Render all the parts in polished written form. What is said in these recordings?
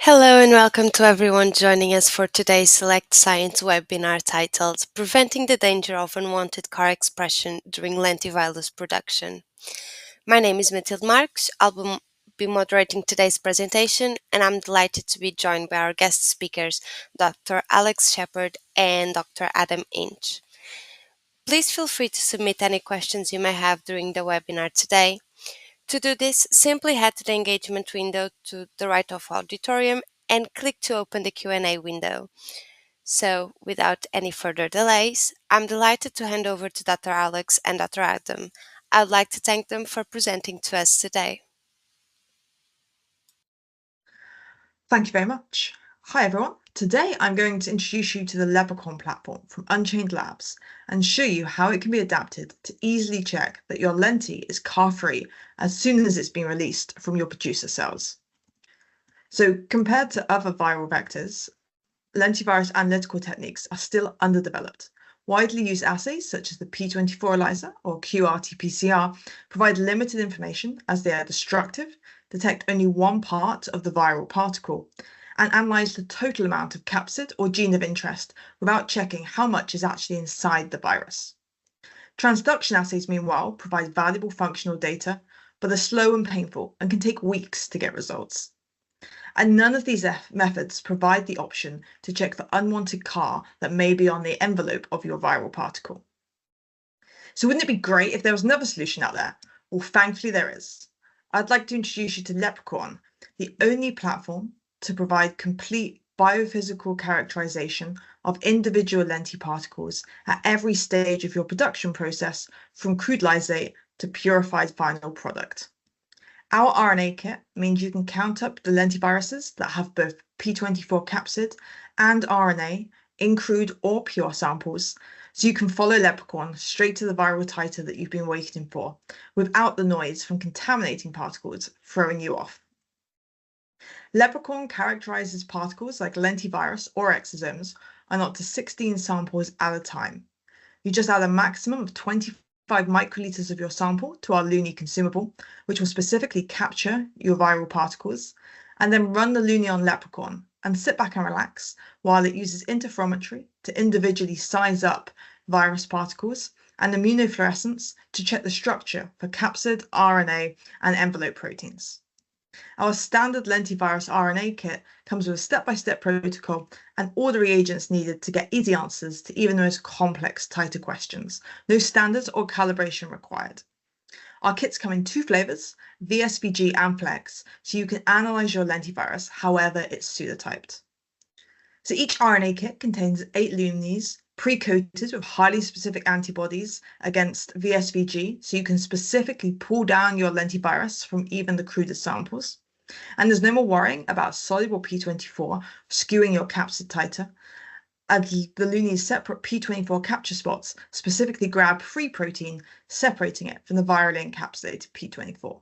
Hello and welcome to everyone joining us for today's Select Science webinar titled Preventing the Danger of Unwanted Car Expression During Lentivirus Production. My name is Matilde Marques. I'll be moderating today's presentation, and I'm delighted to be joined by our guest speakers, Dr. Alex Shepard and Dr. Adam Inch. Please feel free to submit any questions you may have during the webinar today. To do this, simply head to the engagement window to the right of auditorium and click to open the Q&A window. So, without any further delays, I'm delighted to hand over to Dr. Alex and Dr. Adam. I would like to thank them for presenting to us today. Thank you very much. Hi everyone. Today I'm going to introduce you to the Leprechaun platform from Unchained Labs and show you how it can be adapted to easily check that your lenti is car-free as soon as it's been released from your producer cells. So compared to other viral vectors, lentivirus analytical techniques are still underdeveloped. Widely used assays such as the P24 ELISA or qRT-PCR provide limited information as they are destructive, detect only one part of the viral particle, and analyze the total amount of capsid or gene of interest without checking how much is actually inside the virus. Transduction assays, meanwhile, provide valuable functional data, but are slow and painful and can take weeks to get results. And none of these methods provide the option to check for unwanted CAR that may be on the envelope of your viral particle. So wouldn't it be great if there was another solution out there? Well, thankfully there is. I'd like to introduce you to Leprechaun, the only platform to provide complete biophysical characterization of individual lentiparticles at every stage of your production process, from crude lysate to purified final product. Our RNA kit means you can count up the lentiviruses that have both P24 capsid and RNA in crude or pure samples, so you can follow Leprechaun straight to the viral titer that you've been waiting for, without the noise from contaminating particles throwing you off. Leprechaun characterizes particles like lentivirus or exosomes on up to 16 samples at a time. You just add a maximum of 25 microliters of your sample to our Luni consumable, which will specifically capture your viral particles, and then run the Luni on Leprechaun and sit back and relax while it uses interferometry to individually size up virus particles and immunofluorescence to check the structure for capsid, RNA, and envelope proteins. Our standard lentivirus RNA kit comes with a step-by-step protocol and all the reagents needed to get easy answers to even the most complex titer questions. No standards or calibration required. Our kits come in two flavors, VSVG and Flex, so you can analyze your lentivirus however it's pseudotyped. So each RNA kit contains 8 lunis pre-coated with highly specific antibodies against VSVG, so you can specifically pull down your lentivirus from even the crudest samples. And there's no more worrying about soluble P24 skewing your capsid titer, as the Luni's separate P24 capture spots specifically grab free protein, separating it from the virally encapsulated P24.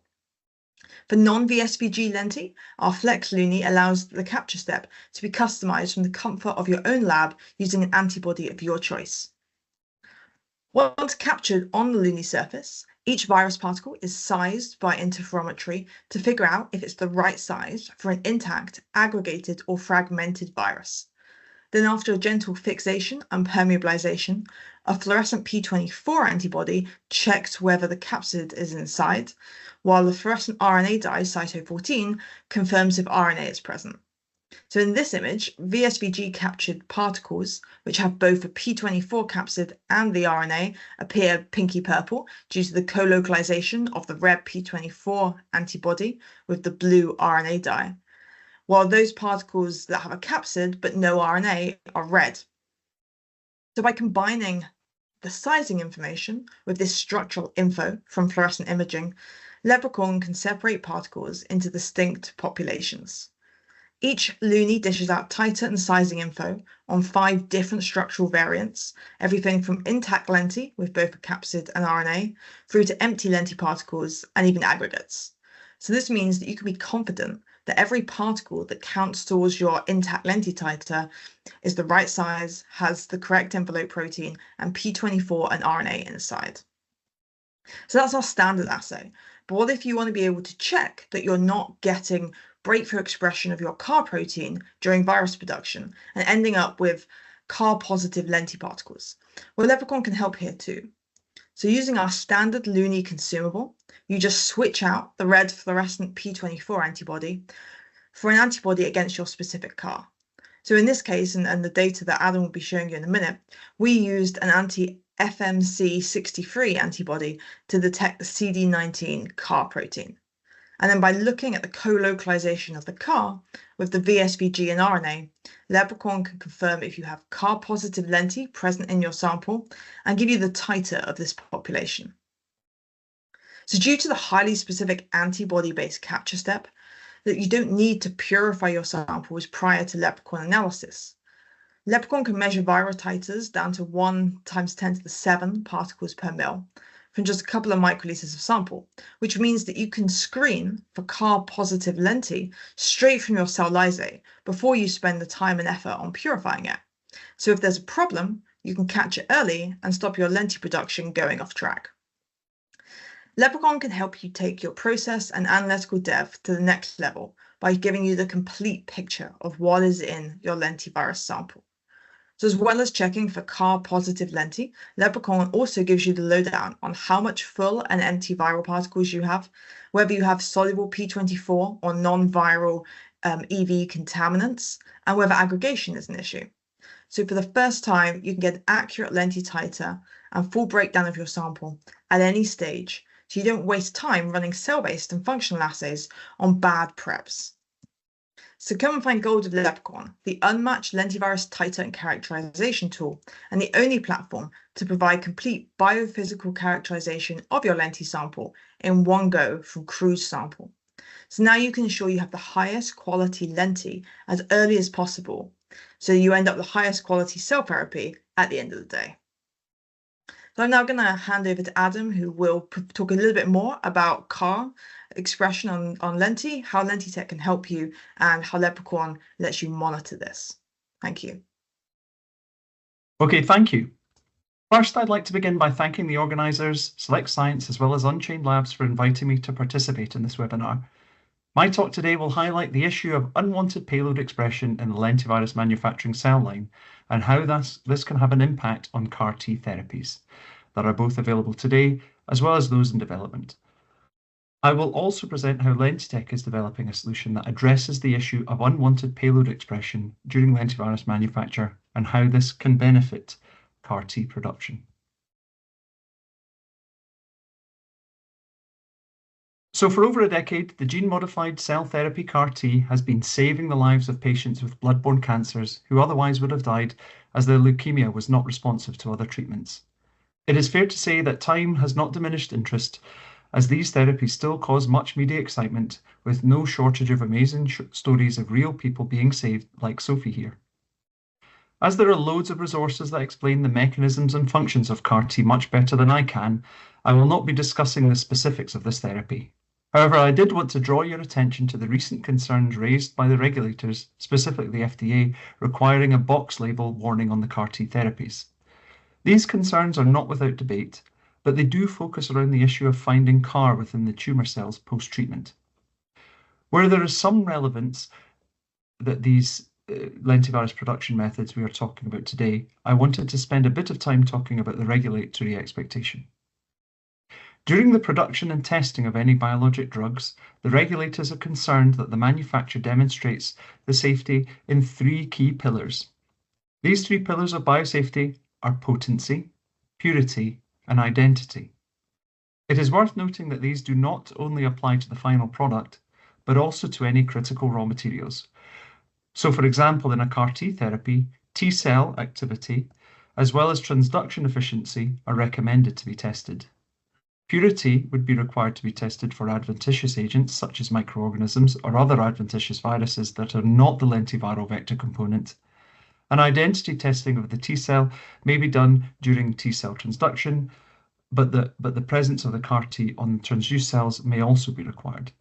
For non-VSVG lenti, our Flex Luni allows the capture step to be customized from the comfort of your own lab using an antibody of your choice. Once captured on the Luni surface, each virus particle is sized by interferometry to figure out if it's the right size for an intact, aggregated, or fragmented virus. Then after a gentle fixation and permeabilization, a fluorescent P24 antibody checks whether the capsid is inside, while the fluorescent RNA dye cyto14 confirms if RNA is present. So in this image, VSVG captured particles, which have both the P24 capsid and the RNA, appear pinky purple due to the co-localization of the red P24 antibody with the blue RNA dye, while those particles that have a capsid but no RNA are red. So by combining the sizing information with this structural info from fluorescent imaging, Leprechaun can separate particles into distinct populations. Each Luni dishes out titer and sizing info on 5 different structural variants, everything from intact lenti with both a capsid and RNA, through to empty lenti particles and even aggregates. So this means that you can be confident that every particle that counts towards your intact lenti titer is the right size, has the correct envelope protein, and P24 and RNA inside. So that's our standard assay. But what if you want to be able to check that you're not getting breakthrough expression of your CAR protein during virus production and ending up with CAR-positive lentiparticles. Well, Leprechaun can help here too. So using our standard LUNI consumable, you just switch out the red fluorescent P24 antibody for an antibody against your specific CAR. So in this case, and the data that Adam will be showing you in a minute, we used an anti-FMC63 antibody to detect the CD19 CAR protein. And then by looking at the co-localization of the CAR with the VSVG and RNA, Leprechaun can confirm if you have CAR-positive lenti present in your sample and give you the titer of this population. So due to the highly specific antibody-based capture step, that you don't need to purify your samples prior to Leprechaun analysis. Leprechaun can measure viral titers down to 1 × 10⁷ particles per mil from just a couple of microliters of sample, which means that you can screen for CAR-positive lenti straight from your cell lysate before you spend the time and effort on purifying it. So if there's a problem, you can catch it early and stop your lenti production going off track. Leprechaun can help you take your process and analytical dev to the next level by giving you the complete picture of what is in your lentivirus sample. So as well as checking for CAR-positive lenti, Leprechaun also gives you the lowdown on how much full and empty viral particles you have, whether you have soluble P24 or non-viral EV contaminants, and whether aggregation is an issue. So for the first time, you can get an accurate lenti titer and full breakdown of your sample at any stage, so you don't waste time running cell-based and functional assays on bad preps. So come and find gold with Leprechaun, the unmatched lentivirus titer and characterization tool, and the only platform to provide complete biophysical characterization of your lenti sample in one go from cruise sample. So now you can ensure you have the highest quality lenti as early as possible, so you end up with the highest quality cell therapy at the end of the day. So I'm now going to hand over to Adam, who will talk a little bit more about CAR expression on lenti, how LentiTech can help you, and how Leprechaun lets you monitor this. Thank you. Okay, thank you. First, I'd like to begin by thanking the organisers, Select Science, as well as Unchained Labs for inviting me to participate in this webinar. My talk today will highlight the issue of unwanted payload expression in the lentivirus manufacturing cell line and how this can have an impact on CAR T therapies that are both available today as well as those in development. I will also present how Lentitek is developing a solution that addresses the issue of unwanted payload expression during lentivirus manufacture and how this can benefit CAR T production. So for over a decade, the gene-modified cell therapy CAR T has been saving the lives of patients with blood-borne cancers who otherwise would have died as their leukemia was not responsive to other treatments. It is fair to say that time has not diminished interest, as these therapies still cause much media excitement, with no shortage of amazing stories of real people being saved, like Sophie here. As there are loads of resources that explain the mechanisms and functions of CAR T much better than I can, I will not be discussing the specifics of this therapy. However, I did want to draw your attention to the recent concerns raised by the regulators, specifically the FDA, requiring a box label warning on the CAR T therapies. These concerns are not without debate, but they do focus around the issue of finding CAR within the tumour cells post-treatment. Where there is some relevance that these lentivirus production methods we are talking about today, I wanted to spend a bit of time talking about the regulatory expectation. During the production and testing of any biologic drugs, the regulators are concerned that the manufacturer demonstrates the safety in 3 key pillars. These 3 pillars of biosafety are potency, purity, and identity. It is worth noting that these do not only apply to the final product, but also to any critical raw materials. So for example, in a CAR T therapy, T-cell activity, as well as transduction efficiency, are recommended to be tested. Purity would be required to be tested for adventitious agents such as microorganisms or other adventitious viruses that are not the lentiviral vector component. And identity testing of the T-cell may be done during T-cell transduction, but the presence of the CAR T on transduced cells may also be required.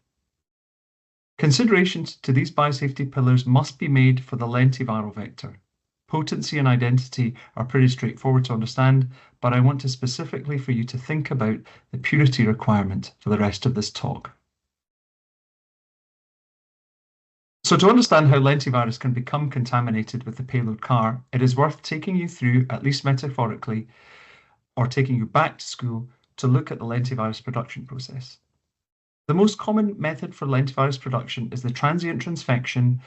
Considerations to these biosafety pillars must be made for the lentiviral vector. Potency and identity are pretty straightforward to understand, but I want to specifically for you to think about the purity requirement for the rest of this talk. So to understand how lentivirus can become contaminated with the payload CAR, it is worth taking you through, at least metaphorically, or taking you back to school to look at the lentivirus production process. The most common method for lentivirus production is the transient transfection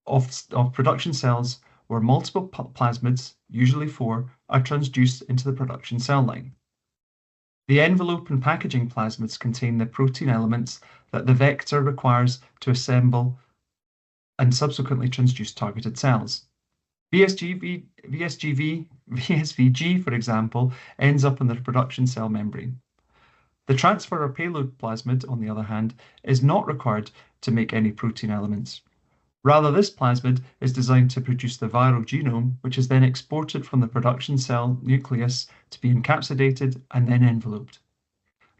of production cells where multiple plasmids, usually 4, are transduced into the production cell line. The envelope and packaging plasmids contain the protein elements that the vector requires to assemble and subsequently transduce targeted cells. VSVG, for example, ends up in the production cell membrane. The transfer or payload plasmid, on the other hand, is not required to make any protein elements. Rather, this plasmid is designed to produce the viral genome, which is then exported from the production cell nucleus to be encapsulated and then enveloped.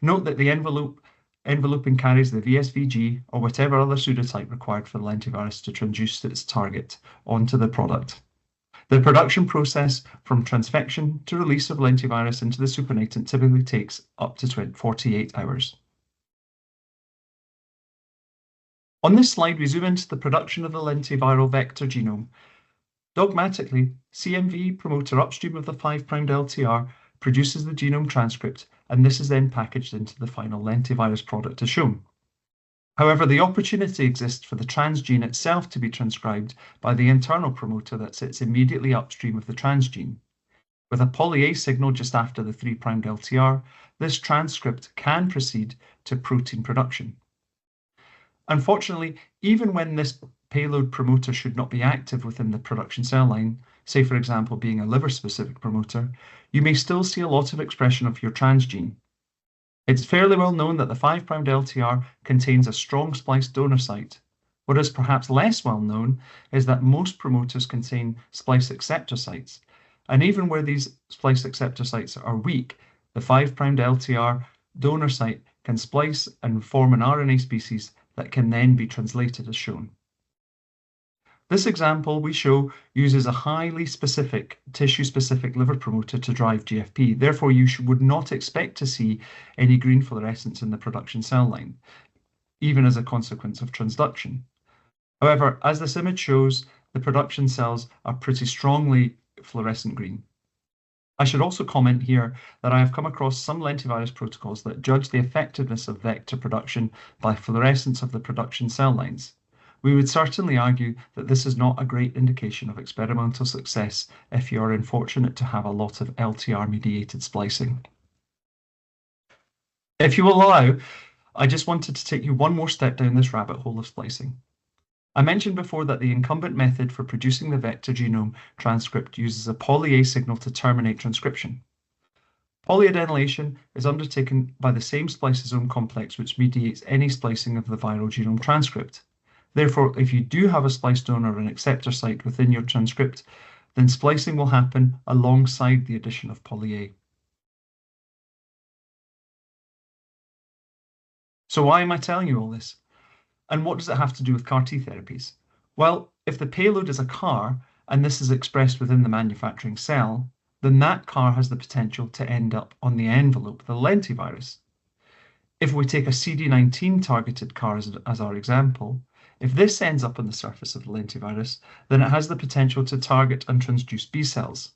Note that the enveloping carries the VSVG or whatever other pseudotype required for the lentivirus to transduce its target onto the product. The production process from transfection to release of lentivirus into the supernatant typically takes up to 48 hours. On this slide, we zoom into the production of the lentiviral vector genome. Dogmatically, CMV promoter upstream of the 5' LTR produces the genome transcript, and this is then packaged into the final lentivirus product as shown. However, the opportunity exists for the transgene itself to be transcribed by the internal promoter that sits immediately upstream of the transgene. With a poly-A signal just after the 3' LTR, this transcript can proceed to protein production. Unfortunately, even when this payload promoter should not be active within the production cell line, say for example being a liver-specific promoter, you may still see a lot of expression of your transgene. It's fairly well known that the 5' LTR contains a strong spliced donor site. What is perhaps less well known is that most promoters contain splice acceptor sites, and even where these splice acceptor sites are weak, the 5' LTR donor site can splice and form an RNA species that can then be translated as shown. This example we show uses a highly specific, tissue-specific liver promoter to drive GFP. Therefore, you would not expect to see any green fluorescence in the production cell line, even as a consequence of transduction. However, as this image shows, the production cells are pretty strongly fluorescent green. I should also comment here that I have come across some lentivirus protocols that judge the effectiveness of vector production by fluorescence of the production cell lines. We would certainly argue that this is not a great indication of experimental success if you are unfortunate to have a lot of LTR-mediated splicing. If you will allow, I just wanted to take you one more step down this rabbit hole of splicing. I mentioned before that the incumbent method for producing the vector genome transcript uses a poly-A signal to terminate transcription. Polyadenylation is undertaken by the same spliceosome complex which mediates any splicing of the viral genome transcript. Therefore, if you do have a splice donor or an acceptor site within your transcript, then splicing will happen alongside the addition of poly-A. So why am I telling you all this? And what does it have to do with CAR-T therapies? Well, if the payload is a CAR, and this is expressed within the manufacturing cell, then that CAR has the potential to end up on the envelope, the lentivirus. If we take a CD19 targeted CAR as our example, if this ends up on the surface of the lentivirus, then it has the potential to target and transduce B cells.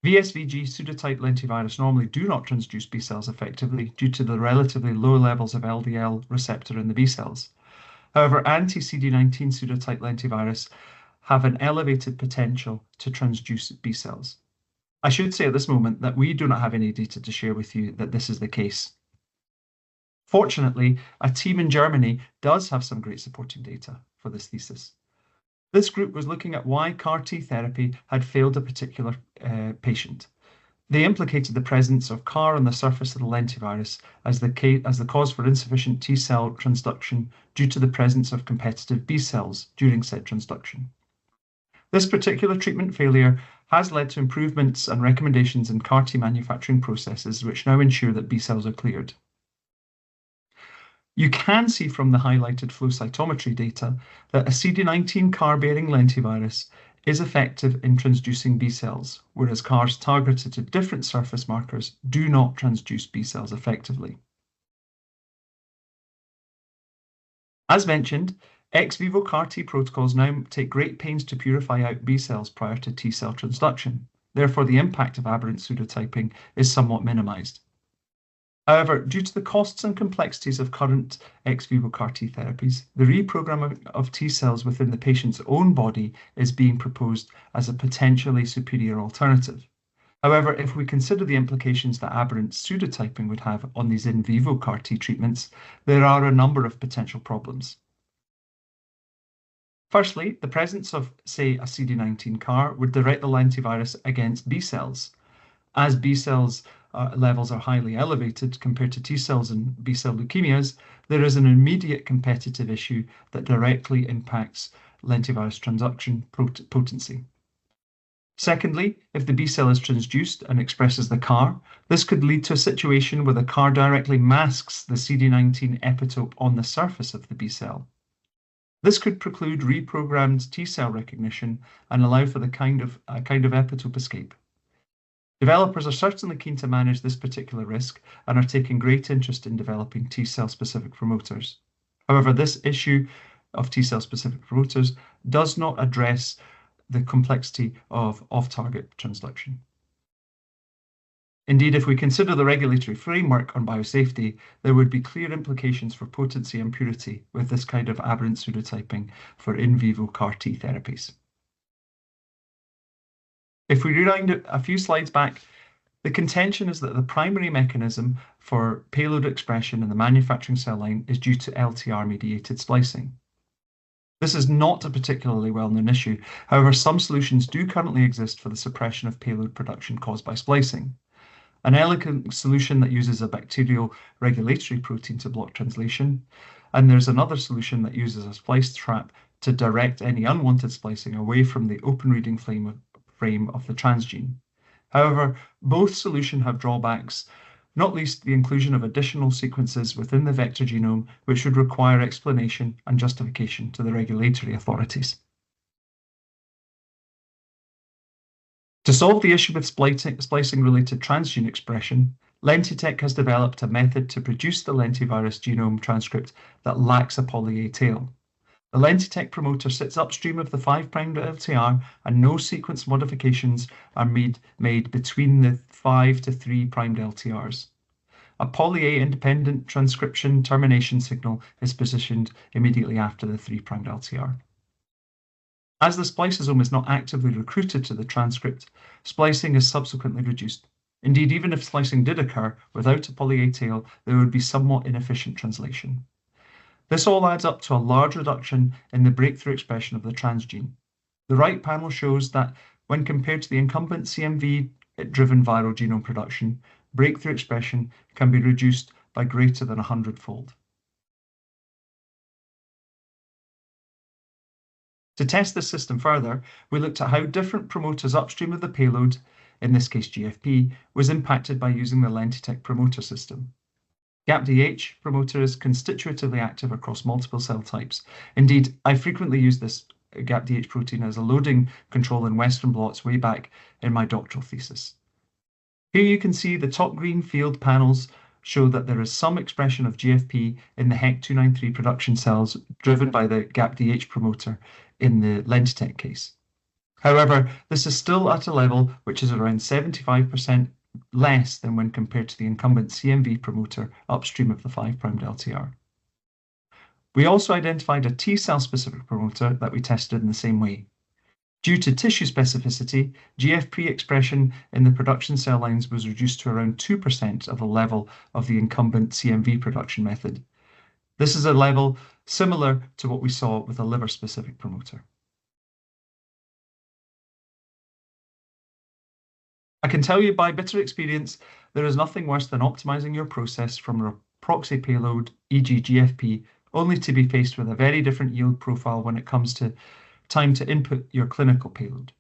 VSVG pseudotype lentivirus normally do not transduce B cells effectively due to the relatively low levels of LDL receptor in the B cells. However, anti-CD19 pseudotype lentivirus have an elevated potential to transduce B cells. I should say at this moment that we do not have any data to share with you that this is the case. Fortunately, a team in Germany does have some great supporting data for this thesis. This group was looking at why CAR-T therapy had failed a particular patient. They implicated the presence of CAR on the surface of the lentivirus as the cause for insufficient T cell transduction due to the presence of competitive B cells during said transduction. This particular treatment failure has led to improvements and recommendations in CAR-T manufacturing processes which now ensure that B cells are cleared. You can see from the highlighted flow cytometry data that a CD19 CAR-bearing lentivirus is effective in transducing B cells, whereas CARs targeted to different surface markers do not transduce B cells effectively. As mentioned, Ex vivo CAR T protocols now take great pains to purify out B cells prior to T cell transduction. Therefore, the impact of aberrant pseudotyping is somewhat minimized. However, due to the costs and complexities of current ex vivo CAR T therapies, the reprogramming of T cells within the patient's own body is being proposed as a potentially superior alternative. However, if we consider the implications that aberrant pseudotyping would have on these in vivo CAR T treatments, there are a number of potential problems. Firstly, the presence of, say, a CD19 CAR would direct the lentivirus against B cells. As B cells levels are highly elevated compared to T cells in B cell leukemias, there is an immediate competitive issue that directly impacts lentivirus transduction potency. Secondly, if the B cell is transduced and expresses the CAR, this could lead to a situation where the CAR directly masks the CD19 epitope on the surface of the B cell. This could preclude reprogrammed T cell recognition and allow for a kind of epitope escape. Developers are certainly keen to manage this particular risk and are taking great interest in developing T cell specific promoters. However, this issue of T cell specific promoters does not address the complexity of off-target transduction. Indeed, if we consider the regulatory framework on biosafety, there would be clear implications for potency and purity with this kind of aberrant pseudotyping for in vivo CAR T therapies. If we rewind a few slides back, the contention is that the primary mechanism for payload expression in the manufacturing cell line is due to LTR-mediated splicing. This is not a particularly well-known issue. However, some solutions do currently exist for the suppression of payload production caused by splicing. An elegant solution that uses a bacterial regulatory protein to block translation, and there's another solution that uses a splice trap to direct any unwanted splicing away from the open reading frame of the transgene. However, both solutions have drawbacks, not least the inclusion of additional sequences within the vector genome, which would require explanation and justification to the regulatory authorities. To solve the issue with splicing-related transgene expression, Lentitek has developed a method to produce the lentivirus genome transcript that lacks a poly A tail. The Lentitek promoter sits upstream of the 5' LTR, and no sequence modifications are made between the 5 to 3' LTRs. A poly A independent transcription termination signal is positioned immediately after the 3' LTR. As the spliceosome is not actively recruited to the transcript, splicing is subsequently reduced. Indeed, even if splicing did occur without a poly A tail, there would be somewhat inefficient translation. This all adds up to a large reduction in the breakthrough expression of the transgene. The right panel shows that when compared to the incumbent CMV-driven viral genome production, breakthrough expression can be reduced by greater than 100-fold. To test this system further, we looked at how different promoters upstream of the payload, in this case GFP, was impacted by using the Lentitek promoter system. GAPDH promoter is constitutively active across multiple cell types. Indeed, I frequently use this GAPDH protein as a loading control in Western blots way back in my doctoral thesis. Here you can see the top green field panels show that there is some expression of GFP in the HEC293 production cells driven by the GAPDH promoter in the Lentitek case. However, this is still at a level which is around 75% less than when compared to the incumbent CMV promoter upstream of the 5' LTR. We also identified a T-cell specific promoter that we tested in the same way. Due to tissue specificity, GFP expression in the production cell lines was reduced to around 2% of the level of the incumbent CMV production method. This is a level similar to what we saw with a liver-specific promoter. I can tell you by bitter experience, there is nothing worse than optimizing your process from a proxy payload, e.g. GFP, only to be faced with a very different yield profile when it comes to time to input your clinical payload.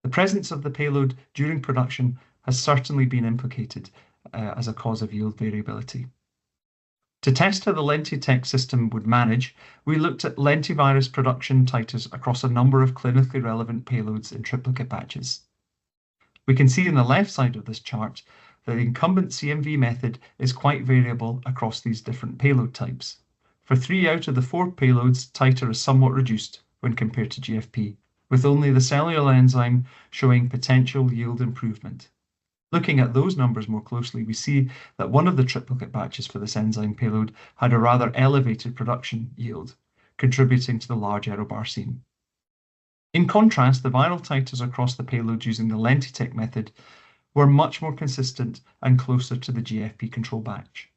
The presence of the payload during production has certainly been implicated as a cause of yield variability. To test how the LentiTech system would manage, we looked at lentivirus production titers across a number of clinically relevant payloads in triplicate batches. We can see on the left side of this chart that the incumbent CMV method is quite variable across these different payload types. For 3 out of the 4 payloads, titer is somewhat reduced when compared to GFP, with only the cellular enzyme showing potential yield improvement. Looking at those numbers more closely, we see that one of the triplicate batches for this enzyme payload had a rather elevated production yield, contributing to the large error bar seen. In contrast, the viral titers across the payloads using the LentiTech method were much more consistent and closer to the GFP control batch.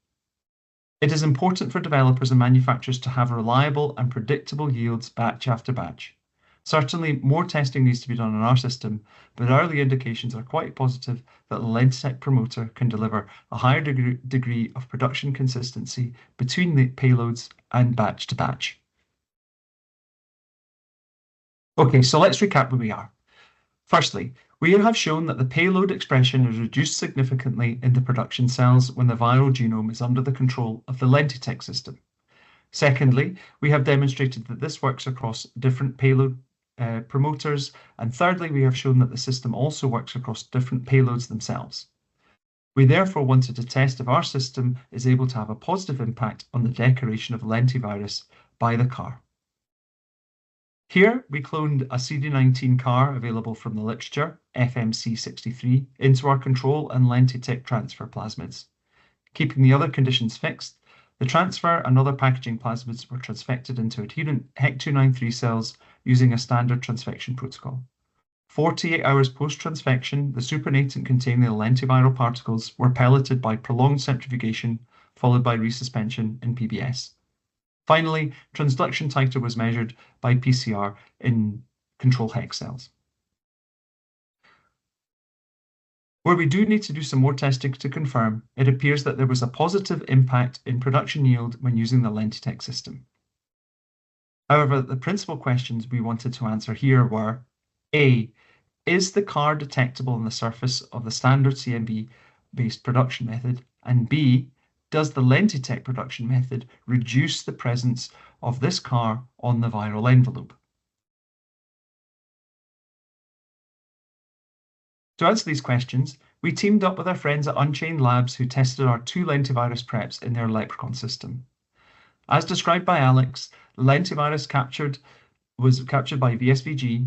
It is important for developers and manufacturers to have reliable and predictable yields batch after batch. Certainly, more testing needs to be done on our system, but early indications are quite positive that the Lentitek promoter can deliver a higher degree of production consistency between the payloads and batch to batch. Okay, so let's recap where we are. Firstly, we have shown that the payload expression is reduced significantly in the production cells when the viral genome is under the control of the Lentitek system. Secondly, we have demonstrated that this works across different payload promoters. And thirdly, we have shown that the system also works across different payloads themselves. We therefore wanted to test if our system is able to have a positive impact on the decoration of lentivirus by the CAR. Here, we cloned a CD19 CAR available from the literature, FMC63, into our control and Lentitek transfer plasmids. Keeping the other conditions fixed, the transfer and other packaging plasmids were transfected into adherent HEC293 cells using a standard transfection protocol. 48 hours post-transfection, the supernatant containing the lentiviral particles were pelleted by prolonged centrifugation, followed by resuspension in PBS. Finally, transduction titer was measured by PCR in control HEC cells. Where we do need to do some more testing to confirm, it appears that there was a positive impact in production yield when using the Lentitek system. However, the principal questions we wanted to answer here were: A, is the CAR detectable on the surface of the standard CMV-based production method? And B, does the Lentitek production method reduce the presence of this CAR on the viral envelope? To answer these questions, we teamed up with our friends at Unchained Labs who tested our 2 lentivirus preps in their Leprechaun system. As described by Alex, the lentivirus was captured by VSVG.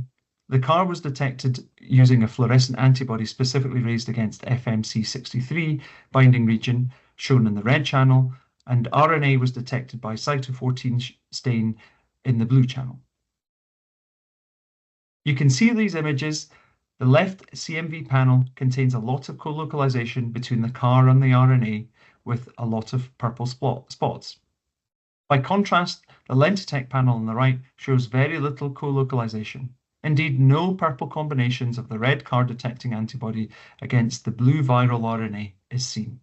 The CAR was detected using a fluorescent antibody specifically raised against FMC63 binding region, shown in the red channel, and RNA was detected by cyto14 stain in the blue channel. You can see these images. The left CMV panel contains a lot of co-localization between the CAR and the RNA with a lot of purple spots. By contrast, the Lentitek panel on the right shows very little co-localization. Indeed, no purple combinations of the red CAR detecting antibody against the blue viral RNA is seen.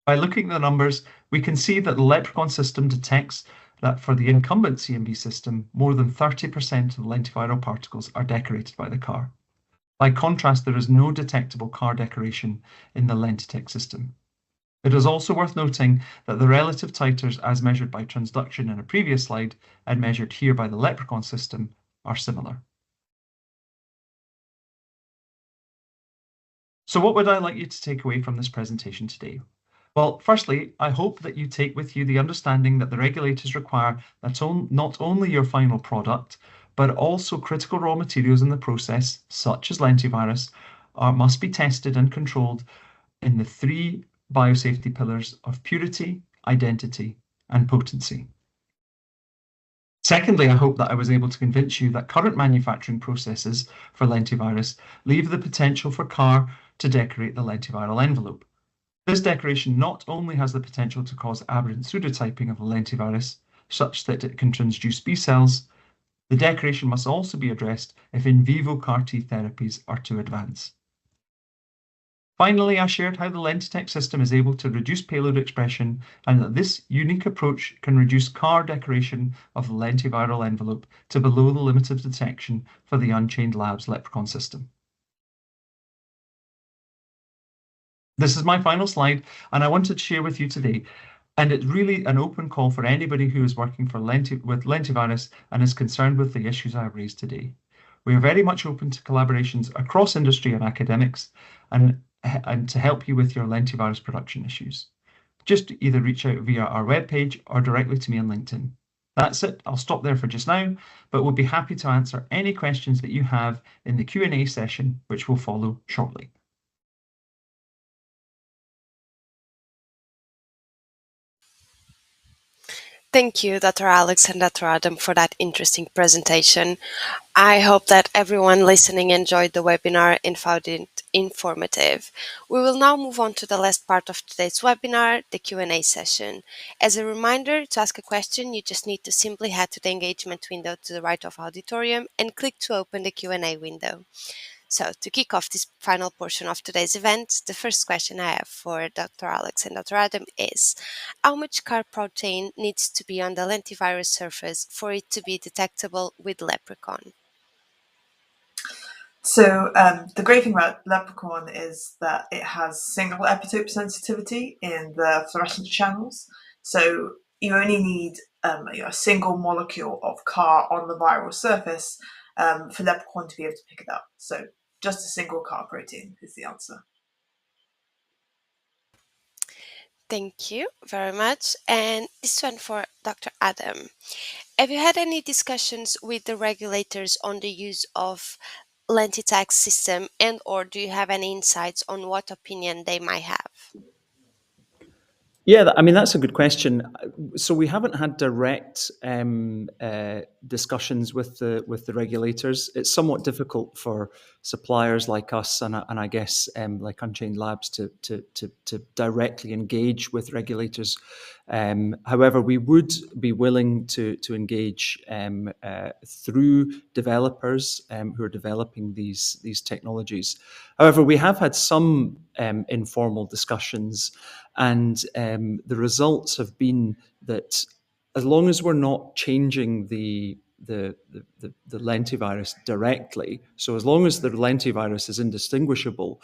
By looking at the numbers, we can see that the Leprechaun system detects that for the incumbent CMV system, more than 30% of lentiviral particles are decorated by the CAR. By contrast, there is no detectable CAR decoration in the Lentitek system. It is also worth noting that the relative titers as measured by transduction in a previous slide and measured here by the Leprechaun system are similar. So what would I like you to take away from this presentation today? Well, firstly, I hope that you take with you the understanding that the regulators require that not only your final product, but also critical raw materials in the process, such as lentivirus, must be tested and controlled in the 3 biosafety pillars of purity, identity, and potency. Secondly, I hope that I was able to convince you that current manufacturing processes for lentivirus leave the potential for CAR to decorate the lentiviral envelope. This decoration not only has the potential to cause aberrant pseudotyping of the lentivirus, such that it can transduce B cells, the decoration must also be addressed if in vivo CAR-T therapies are to advance. Finally, I shared how the Lentitek system is able to reduce payload expression and that this unique approach can reduce CAR decoration of the lentiviral envelope to below the limit of detection for the Unchained Labs Leprechaun system. This is my final slide, and I wanted to share with you today, and it's really an open call for anybody who is working with lentivirus and is concerned with the issues I have raised today. We are very much open to collaborations across industry and academics and to help you with your lentivirus production issues. just either reach out via our webpage or directly to me on LinkedIn. That's it. I'll stop there for just now, but we'll be happy to answer any questions that you have in the Q&A session, which will follow shortly. Thank you, Dr. Alex and Dr. Adam, for that interesting presentation. I hope that everyone listening enjoyed the webinar and found it informative. We will now move on to the last part of today's webinar, the Q&A session. As a reminder, to ask a question, you just need to simply head to the engagement window to the right of auditorium and click to open the Q&A window. So, to kick off this final portion of today's event, the first question I have for Dr. Alex and Dr. Adam is, how much CAR protein needs to be on the lentivirus surface for it to be detectable with Leprechaun? So the great thing about Leprechaun is that it has single epitope sensitivity in the fluorescence channels. So you only need a single molecule of CAR on the viral surface for Leprechaun to be able to pick it up. So just a single CAR protein is the answer. Thank you very much. And this one for Dr. Adam. Have you had any discussions with the regulators on the use of Lentitek system, and or do you have any insights on what opinion they might have? Yeah, I mean, that's a good question. So we haven't had direct discussions with the regulators. It's somewhat difficult for suppliers like us and I guess like Unchained Labs to directly engage with regulators. However, we would be willing to engage through developers who are developing these technologies. However, we have had some informal discussions, and the results have been that as long as we're not changing the lentivirus directly, so as long as the lentivirus is indistinguishable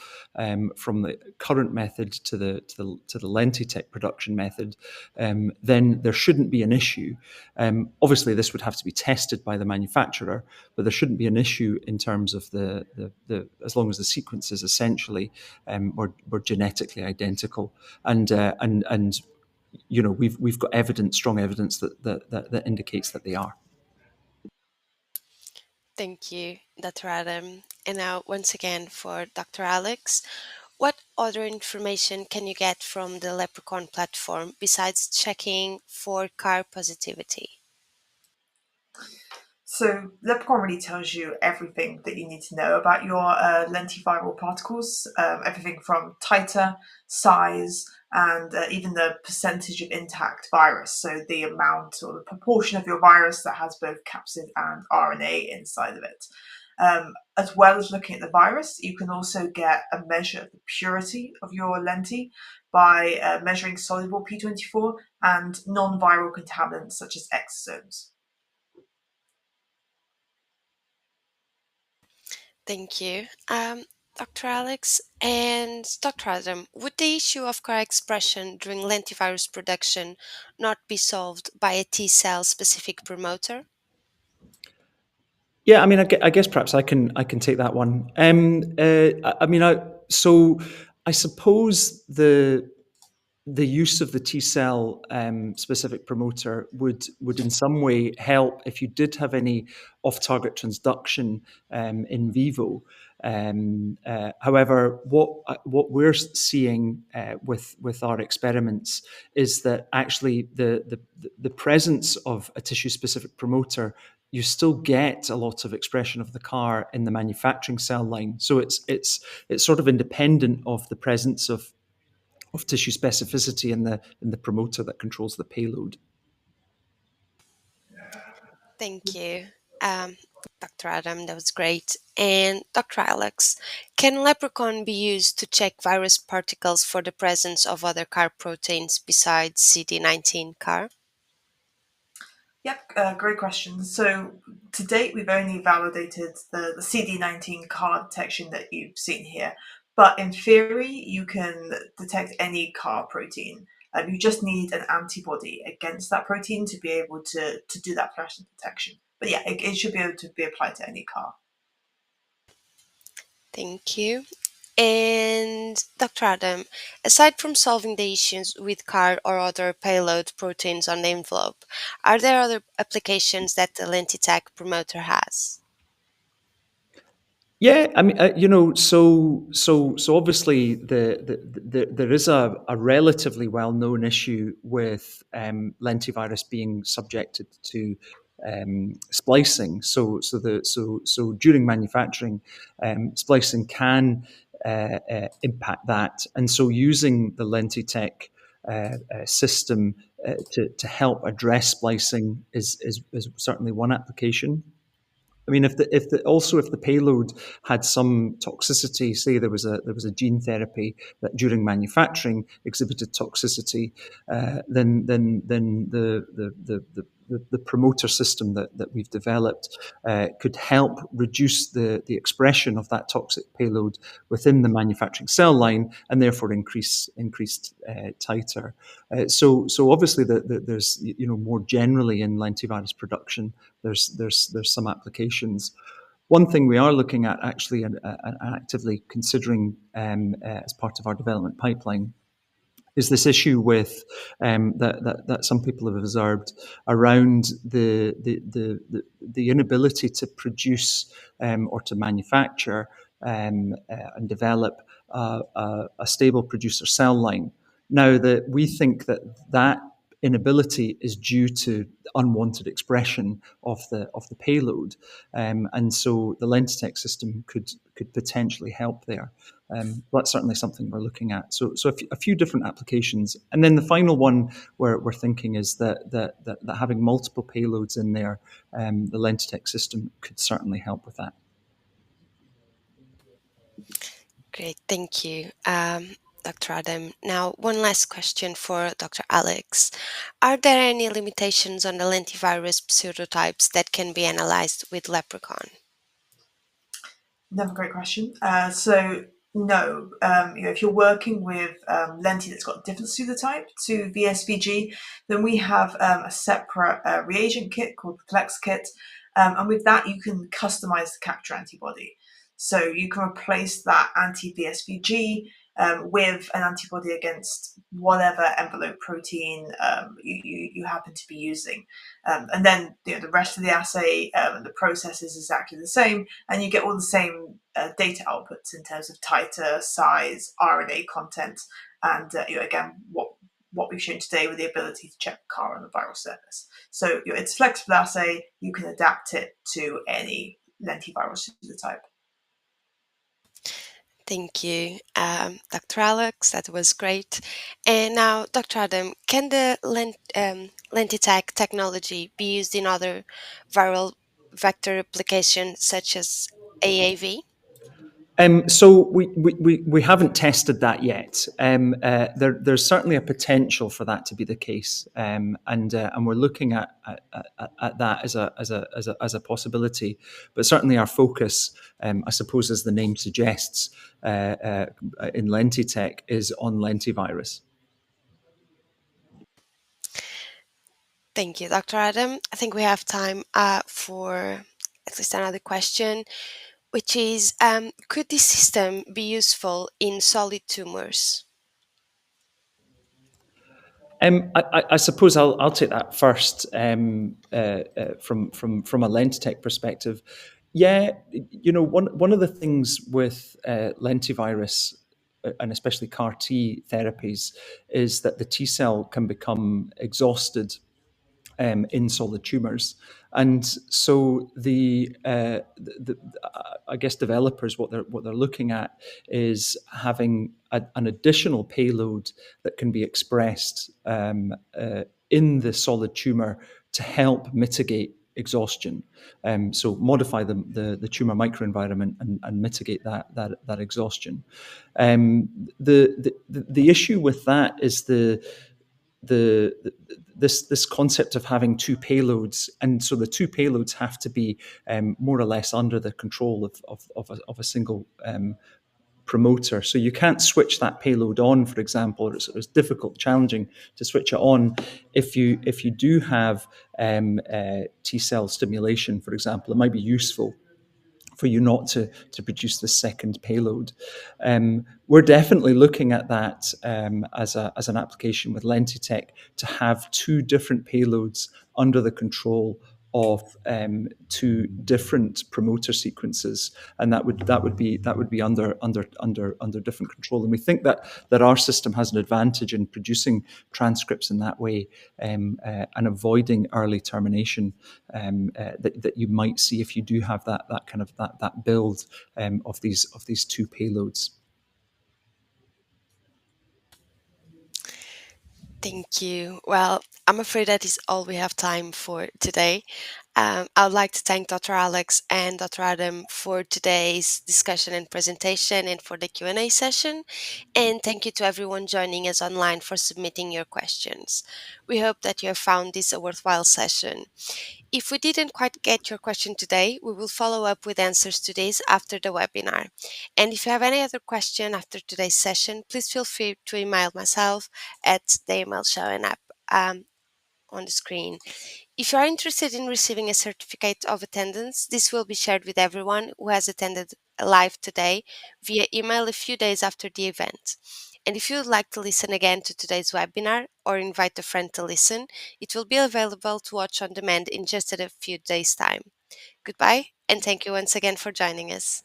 from the current method to the Lentitech production method, then there shouldn't be an issue. Obviously, this would have to be tested by the manufacturer, but there shouldn't be an issue in terms of the as long as the sequences essentially were genetically identical, and you know we've got evidence, strong evidence that indicates that they are. Thank you, Dr. Adam. And now, once again, for Dr. Alex, what other information can you get from the Leprechaun platform besides checking for CAR positivity? So Leprechaun really tells you everything that you need to know about your lentiviral particles, everything from titer, size, and even the percentage of intact virus. So the amount or the proportion of your virus that has both capsid and RNA inside of it. As well as looking at the virus, you can also get a measure of the purity of your lenti by measuring soluble P24 and non-viral contaminants such as exosomes. Thank you. Dr. Alex and Dr. Adam, would the issue of CAR expression during lentivirus production not be solved by a T cell specific promoter? Yeah, I mean, I guess perhaps I can take that one. So I suppose the use of the T cell specific promoter would in some way help if you did have any off-target transduction in vivo. However, what we're seeing with our experiments is that actually the presence of a tissue-specific promoter, you still get a lot of expression of the CAR in the manufacturing cell line. So it's sort of independent of the presence of tissue specificity in the promoter that controls the payload. Thank you. Um, Dr. Adam, that was great. And Dr. Alex, can Leprechaun be used to check virus particles for the presence of other CAR proteins besides CD19 CAR? Yep, great question. So to date, we've only validated the CD19 CAR detection that you've seen here. But in theory, you can detect any CAR protein. You just need an antibody against that protein to be able to do that fluorescence detection. But yeah, it should be able to be applied to any CAR. Thank you. And Dr. Adam, aside from solving the issues with CAR or other payload proteins on the envelope, are there other applications that the Lentitech promoter has? Yeah, I mean, so obviously there is a relatively well known issue with lentivirus being subjected to splicing. So during manufacturing, splicing can impact that, and so using the Lentitech system to help address splicing is certainly one application. I mean, if the payload had some toxicity, say there was a gene therapy that during manufacturing exhibited toxicity, then the promoter system that we've developed could help reduce the expression of that toxic payload within the manufacturing cell line, and therefore increased titer. So obviously there's more generally in lentivirus production there's some applications. One thing we are looking at actually and actively considering as part of our development pipeline is this issue with that some people have observed around the inability to produce or to manufacture and develop a stable producer cell line. Now, that we think that inability is due to unwanted expression of the payload, and so the Lentitek system could potentially help there. That's certainly something we're looking at. So a few different applications, and then the final one we're thinking is that having multiple payloads in there, the Lentitek system could certainly help with that. Great, thank you, Dr. Adam. Now, one last question for Dr. Alex. Are there any limitations on the lentivirus pseudotypes that can be analyzed with Leprechaun? Another great question. So no, if you're working with lenti that's got a different pseudotype to VSVG, then we have a separate reagent kit called the Plex kit, and with that you can customize the capture antibody. So you can replace that anti-VSVG with an antibody against whatever envelope protein you happen to be using. And then the rest of the assay, the process is exactly the same, and you get all the same data outputs in terms of titer, size, RNA content, and again, what we've shown today with the ability to check CAR on the viral surface. So it's a flexible assay. You can adapt it to any lentiviral pseudotype. Thank you, Dr. Alex. That was great. And now, Dr. Adam, can the Lentitech technology be used in other viral vector applications such as AAV? So we haven't tested that yet. There's certainly a potential for that to be the case, and we're looking at that as a possibility. But certainly our focus, I suppose, as the name suggests, in Lentitek, is on lentivirus. Thank you, Dr. Adam. I think we have time for at least another question, which is, could this system be useful in solid tumors? I suppose I'll take that first from a Lentitek perspective. Yeah, one of the things with lentivirus and especially CAR T therapies is that the T cell can become exhausted in solid tumors, and so I guess developers what they're looking at is having an additional payload that can be expressed in the solid tumor to help mitigate exhaustion. So modify the tumor microenvironment and mitigate that exhaustion. The issue with that is this concept of having two payloads, and so the two payloads have to be more or less under the control of a single promoter. So you can't switch that payload on, for example, or it's difficult, challenging to switch it on. If you do have T cell stimulation, for example, it might be useful for you not to produce the second payload. We're definitely looking at that as an application with Lentitek to have two different payloads under the control of two different promoter sequences, and that would be under different control. And we think that our system has an advantage in producing transcripts in that way, and avoiding early termination that you might see if you do have that build of these two payloads. Thank you. Well, I'm afraid that is all we have time for today. I would like to thank Dr. Alex and Dr. Adam for today's discussion and presentation and for the Q&A session. And thank you to everyone joining us online for submitting your questions. We hope that you have found this a worthwhile session. If we didn't quite get your question today, we will follow up with answers to these after the webinar. And if you have any other question after today's session, please feel free to email myself at the email showing up on the screen. If you are interested in receiving a certificate of attendance, this will be shared with everyone who has attended live today via email a few days after the event. And if you would like to listen again to today's webinar or invite a friend to listen, it will be available to watch on demand in just a few days' time. Goodbye, and thank you once again for joining us.